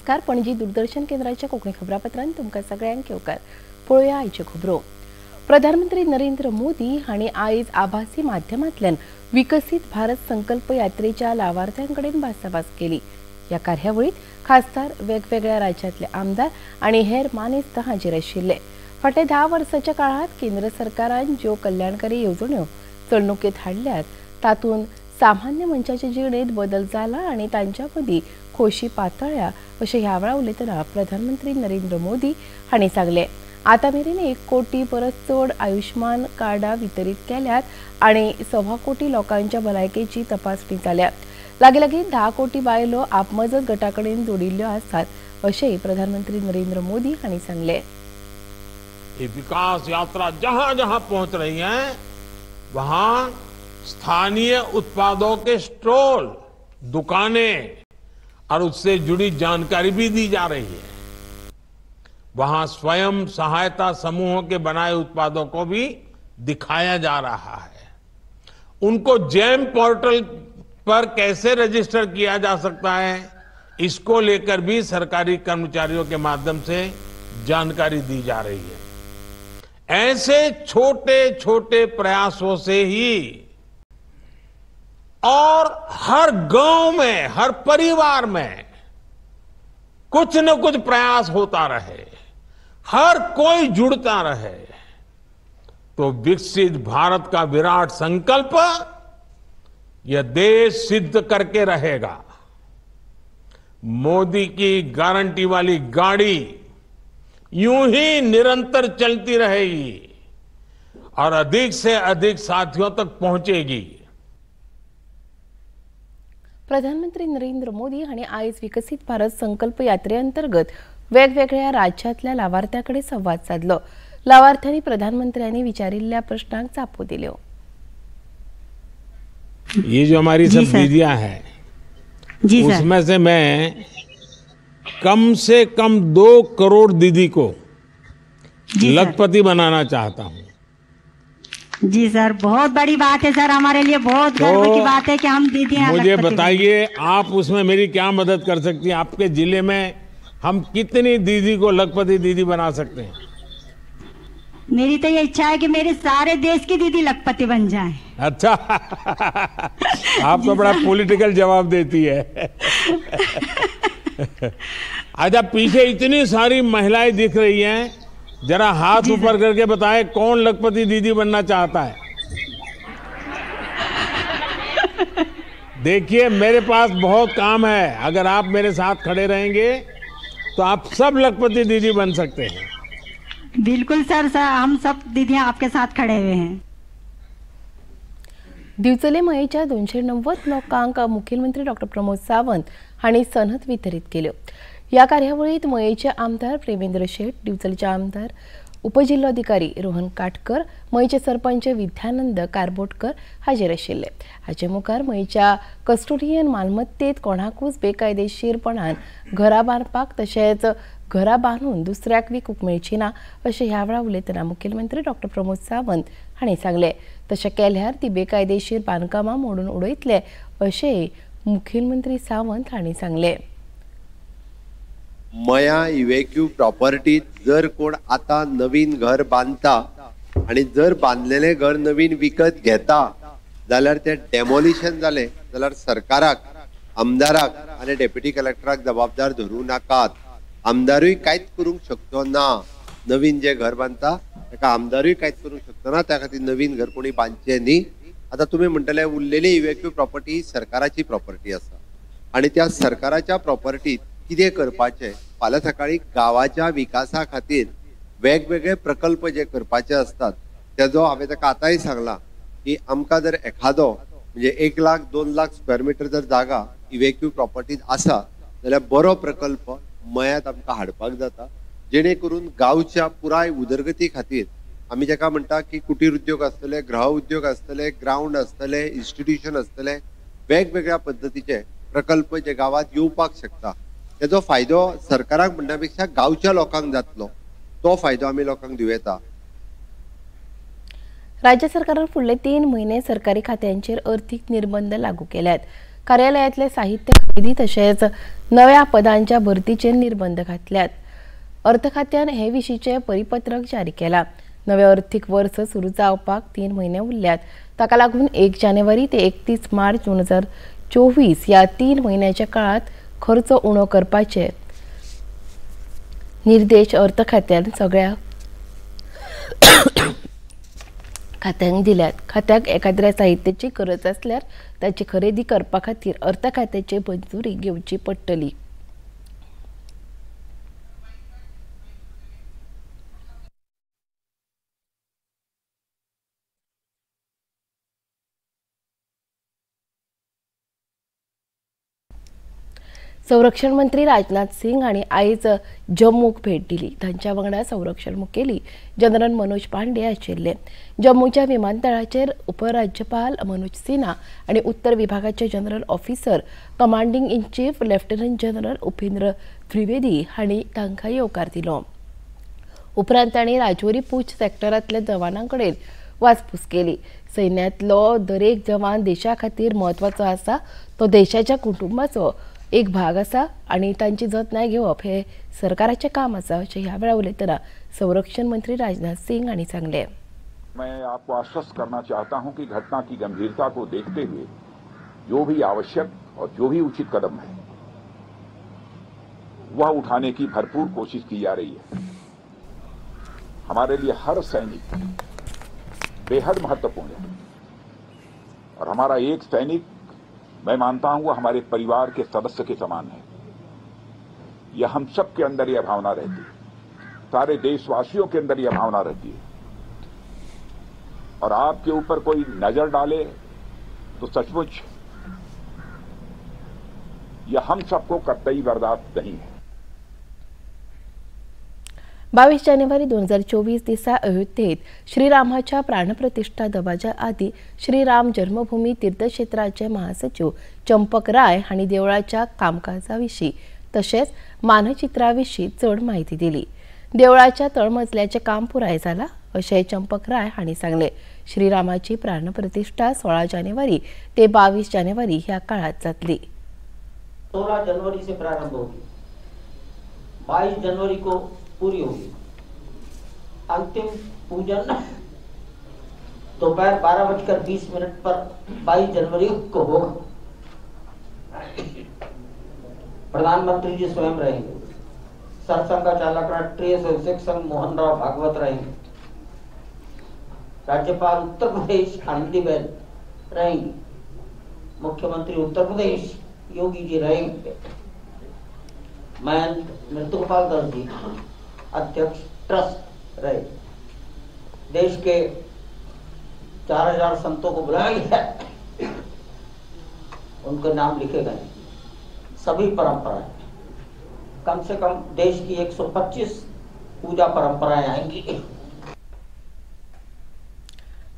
नमस्कार. पणजी दूरदर्शन केंद्राच्या कोंकणी खबरापत्रांत तुमकां सगळ्यांक येवकार. पळोवया आयच्यो खबरो. प्रधानमंत्री नरेंद्र मोदी हांणी आयज आभासी माध्यमांतल्यान विकसित भारत संकल्प यात्रेच्या लावार्थ्यांकडेन भासाभास केली. ह्या कार्यावळीत खासदार, वेगवेगळ्या राज्यांतले आमदार आनी हेर मानेस्त हाजीर आशिल्ले. फाटल्या 10 वर्सांच्या काळात केंद्र सरकारान ज्यो कल्याणकारी येवजण्यो चलणुकेंत हाडल्यात तातूंत सामान्य मनशाचे जिणेंत बदल जाला आनी तांच्या मदीं खोशी पातळ्ळ्या अशें ह्या वेळार उलयतना प्रधानमंत्री नरेंद्र मोदी हांणी सांगलें. आतां मेरेन 1 कोटी परस चड आयुष्मान कार्डां वितरीत केल्यात आनी 1.25 कोटी लोकांच्या भलायकेची तपासणी जाल्या. लागीं 10 कोटी बायलो आपमजत गटाकडेन जोडिल्ल्यो आसात अशेंय प्रधानमंत्री नरेंद्र मोदी हांणी सांगलें. ये विकास यात्रा जहां जहां पहुंच रही है वहां स्थानीय उत्पादों के स्टॉल, दुकानें और उससे जुड़ी जानकारी भी दी जा रही है. वहां स्वयं सहायता समूहों के बनाए उत्पादों को भी दिखाया जा रहा है. उनको जेम पोर्टल पर कैसे रजिस्टर किया जा सकता है, इसको लेकर भी सरकारी कर्मचारियों के माध्यम से जानकारी दी जा रही है. ऐसे छोटे छोटे प्रयासों से ही और हर गांव में, हर परिवार में कुछ न कुछ प्रयास होता रहे, हर कोई जुड़ता रहे, तो विकसित भारत का विराट संकल्प यह देश सिद्ध करके रहेगा. मोदी की गारंटी वाली गाड़ी यूं ही निरंतर चलती रहेगी और अधिक से अधिक साथियों तक पहुंचेगी. प्रधानमंत्री नरेंद्र मोदी हांणी आयज विकसित भारत संकल्प यात्रे अंतर्गत वेगवेगळ्या राज्यांतल्या लावार्थ्यांकडे संवाद साधलो. लावार्थ्यांनी प्रधानमंत्र्यांनी विचारिल्ल्या प्रश्नांक जापो दिल्यो. ये जो हमारी सब दीदियां हैं, उसमें से मैं कम से कम 2 करोड़ दीदी को लखपति बनाना चाहता हूं. जी सर, बहुत बड़ी बात है सर, हमारे लिए बहुत गर्व की बात है कि हम दीदियां. मुझे बताइए आप उसमें मेरी क्या मदद कर सकती हैं? आपके जिले में हम कितनी दीदी को लखपति दीदी बना सकते हैं? मेरी तो ये इच्छा है कि मेरे सारे देश की दीदी लखपति बन जाएं. अच्छा आप तो बड़ा पॉलिटिकल जवाब देती है. अच्छा, पीछे इतनी सारी महिलाएं दिख रही हैं, जरा हाथ ऊपर करके बताएं कौन लखपति दीदी बनना चाहता है. देखिए मेरे पास बहुत काम है, अगर आप मेरे साथ खड़े रहेंगे तो आप सब लखपति दीदी बन सकते हैं. बिल्कुल सर, हम सब दीदियां आपके साथ खड़े हुए हैं. दिवचले मयेच्या 290 लोकांक मुखेलमंत्री डॉ. प्रमोद सावंत हांणी सनद वितरीत केल्यो. ह्या कार्यावळीत मयेचे आमदार प्रेमेंद्र शेट, दिवचलचे आमदार उपजिल्लोधिकारी रोहन काटकर, मयेचे सरपंच विद्यानंद कारबोटकर हाजीर आशिल्ले. हाचे मुखार मयेच्या कस्टोडियन मालमत्तेत कोणाकूच बेकायदेशीरपणान घरां बांदपाक तशेंच घरां बांदून दुसऱ्याक विकूंक मेळची ना अशें ह्या वेळार उलयतना मुखेलमंत्री डॉ. प्रमोद सावंत हांणी सांगलें. तशें केल्यार ती बेकायदेशीर बांदकामां मोडून उडयतले अशेंय मुखेलमंत्री सावंत हांणी सांगलें. मया इव्हेक्यू प्रॉपर्टीत जर कोण आता नवीन घर बांधता आणि जर बांधलेले घर नवीन विकत घेता जाल्यार ते डेमोलिशन जाले जाल्यार सरकाराक, आमदाराक आणि डेप्युटी कलेक्टराक जबाबदार धरूं नाकात. आमदारूय कांयच करूंक शकतो ना. नवीन जे घर बांधता ताका आमदारूय कांयच करूंक शकतो ना. त्या खातीर नवीन घर कोणी बांदचें न्ही. आता तुम्ही म्हणटले उरलेली इव्हेक्यू प्रॉपर्टी सरकाराची प्रॉपर्टी आसा आणि त्या सरकाराच्या प्रॉपर्टीत कितें करपाचें, फाल्यां सकाळी गावाच्या विकासा खातीर वेगवेगळे प्रकल्प जे करपाचे असतात तेजो हांवें ताका आतांय सांगला की आमकां जर एखादो म्हणजे 1 लाख 2 लाख स्क्वेअर मीटर जर जागा इव्हेक्यू प्रॉपर्टीत आसा जाल्यार बरो प्रकल्प मयात आमकां हाडपाक जाता, जेणे करून गांवच्या पुराय उदरगती खातीर आमी जेका म्हणटा की कुटीर उद्योग आसतले, गृह उद्योग आसतले, ग्राउंड आसतले, इन्स्टिट्यूशन आसतले, वेगवेगळ्या पद्धतीचे प्रकल्प जे गावात येवपाक शकता तेजो फायदो सरकाराक म्हणण्यापेक्षा गांवच्या लोकांक जातलो. तो फायदो आमी लोकांक दिवं येता. राज्य सरकारान फुडले 3 म्हयने सरकारी खात्यांचेर अर्थीक निर्बंध लागू केल्यात. कार्यालयातले साहित्य खरेदी तसेच नव्या पदांच्या भरतीचे निर्बंध घातल्यात। अर्थ खात्यान हे विशींचे परिपत्रक जारी केला। नवे आर्थीक वर्स सुरू जावपाक 3 म्हयने उरल्यात। ताका लागून 1 जानेवारी ते 31 मार्च 2024 या 3 म्हयन्याच्या काळात खर्च उणो करपाचे निर्देश अर्थ खात्यान सगळ्या खात्यांक दिल्यात। खात्याक एखाद्या साहित्याची गरज असल्यार ताची खरेदी करपा खातीर अर्थ खात्याची मंजुरी घेवची पडटली। संरक्षण मंत्री राजनाथ सिंग हांणी आयज जम्मूक भेट दिली। तांच्या वांगडा संरक्षण मुखेली जनरल मनोज पांडे आशिल्ले। जम्मूच्या विमानतळाचेर उपराज्यपाल मनोज सिन्हा आनी उत्तर विभागाचे general officer commanding in chief lieutenant general Upendra Trivedi हांणी तांकां येवकार दिलो। उपरांत तांणी राजौरी पूंछ सॅक्टरांतल्या जवानांकडेन वासपूस केली। सैन्यांतलो दरेक जवान देशा खातीर म्हत्वाचो आसा, तो देशाच्या कुटुंबाचो एक भाग आसा आनी तांची जतनाय घेवप हे सरकाराचे काम आसा अशें ह्या वेळा उलयतना संरक्षण मंत्री राजनाथ सिंग हांणी सांगले। मैं आपको आश्वस्त करना चाहता हूं कि घटना की गंभीरता को देखते हुए जो भी आवश्यक और जो भी उचित कदम है वह उठाने की भरपूर कोशिश की जा रही है। हमारे लिए हर सैनिक बेहद महत्वपूर्ण है और हमारा एक सैनिक, मैं मानता हूं, वो हमारे परिवार के सदस्य के समान है। यह हम सब के अंदर यह भावना रहती है, सारे देशवासियों के अंदर यह भावना रहती है। और आपके ऊपर कोई नजर डाले तो सचमुच यह हम सबको कतई बर्दाश्त नहीं है। 22 जानेवारी 2024 दिसा अयोध्येत श्रीरामाच्या प्राणप्रतिष्ठा दबाच्या आदी श्रीराम जन्मभूमी तीर्थक्षेत्राचे महासचिव चंपक राय हांणी देवळाच्या कामकाजाविशीं तशेंच मानचित्राविशीं चड माहिती दिली। देवळाच्या तळमजल्याचे काम पुराय जाला अशें चंपक राय हांणी सांगले। श्रीरामाची प्राणप्रतिष्ठा 16 जानेवारी ते 22 जानेवारी ह्या काळात जातली। 16 जनवरी से प्रारंभ होगी, 22 जनवरी को पूरी होगी। अंतिम पूजन दोपहर 12:20 पर 22 जनवरी को होगा। प्रधानमंत्री जी स्वयं रहेंगे, सरसंघचालक राष्ट्रीय स्वयंसेवक संघ मोहनराव भागवत रहेंगे, राज्यपाल उत्तर प्रदेश आनंदीबेन रहेंगी, मुख्यमंत्री उत्तर प्रदेश योगी जी रहेंगे, मैं नृत्यगोपाल दास जी अध्यक्ष ट्रस्ट रहे। देश के 4000 संतों को बुलाया गया, उनके नाम लिखे गए। सभी परंपराएं, कम से कम देश की 125 पूजा परंपराएं आएंगी।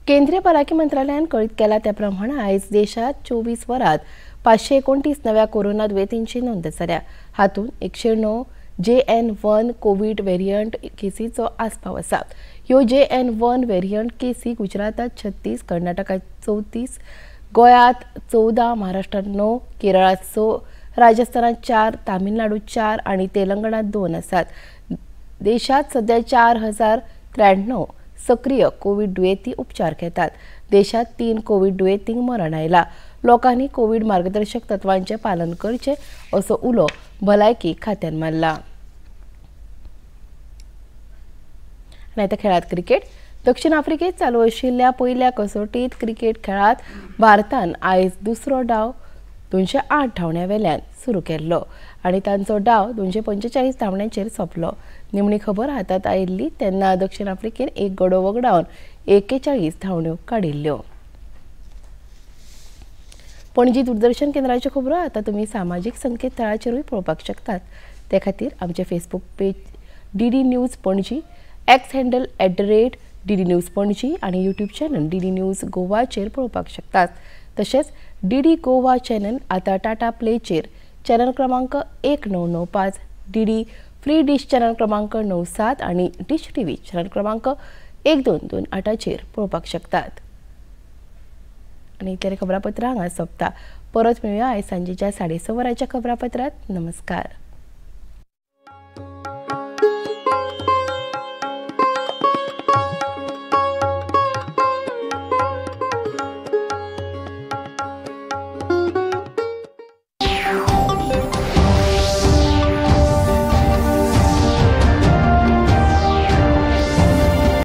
केंद्रीय भलायकी मंत्रालयान कळीत केला त्या प्रमाणे आयज देशात 24 वरात 529 नव्या कोरोना दुयेंतींची नोंद जाल्या। हातून 109 JN1 कोविड व्हेरियंट केसीचो आस्पाव आसा। ह्यो JN1 व्हेरियंट केसी गुजरातात 36, कर्नाटकात 34, गोंयात 14, महाराष्ट्रात 9, केरळात 6, राजस्थानात 4, तामिळनाडूत 4 आणि तेलंगणात 2 आसात। देशात सध्या 4093 सक्रिय कोविड दुयेंती उपचार घेतात। देशात 3 कोविड दुयेंतींक मरण आयला। लोकांनी कोविड मार्गदर्शक तत्वांचे पालन करचे असो उलो भलायकी खात्यान मारला। नायतर खेळात क्रिकेट। दक्षिण आफ्रिकेत चालू आशिल्ल्या पयल्या कसोटीत क्रिकेट खेळात भारतान आयज दुसरो डाव 208 धांवड्यां वेल्यान सुरू केल्लो आनी तांचो डाव 245 धांवड्यांचेर सोंपलो। निमणी खबर हातात आयिल्ली तेन्ना दक्षिण आफ्रिकेन एक गडो वगडावन 41 धांवड्यो काडिल्ल्यो। पणजी दूरदर्शन केंद्राच्यो खबरो आतां तुमी सामाजीक संकेतथळाचेरूय पळोवपाक शकतात। ते खातीर आमचे Facebook page DD news Panaji, x handle @DD news Panaji आणि यूट्यूब चॅनल DD न्यूज गोवाचेर पळोवपाक शकतात। तशेंच DD गोवा चॅनल आतां टाटा प्लेचेर चॅनल क्रमांक 1995, DD फ्री डिश चॅनल क्रमांक 97 आणि डिश TV चॅनल क्रमांक 1228चेर पळोवपाक शकतात। आणि इतले खबरापत्र हांगा सोंपता। परत मिळूया आज सांजेच्या 6:30 खबरापत्रात. नमस्कार.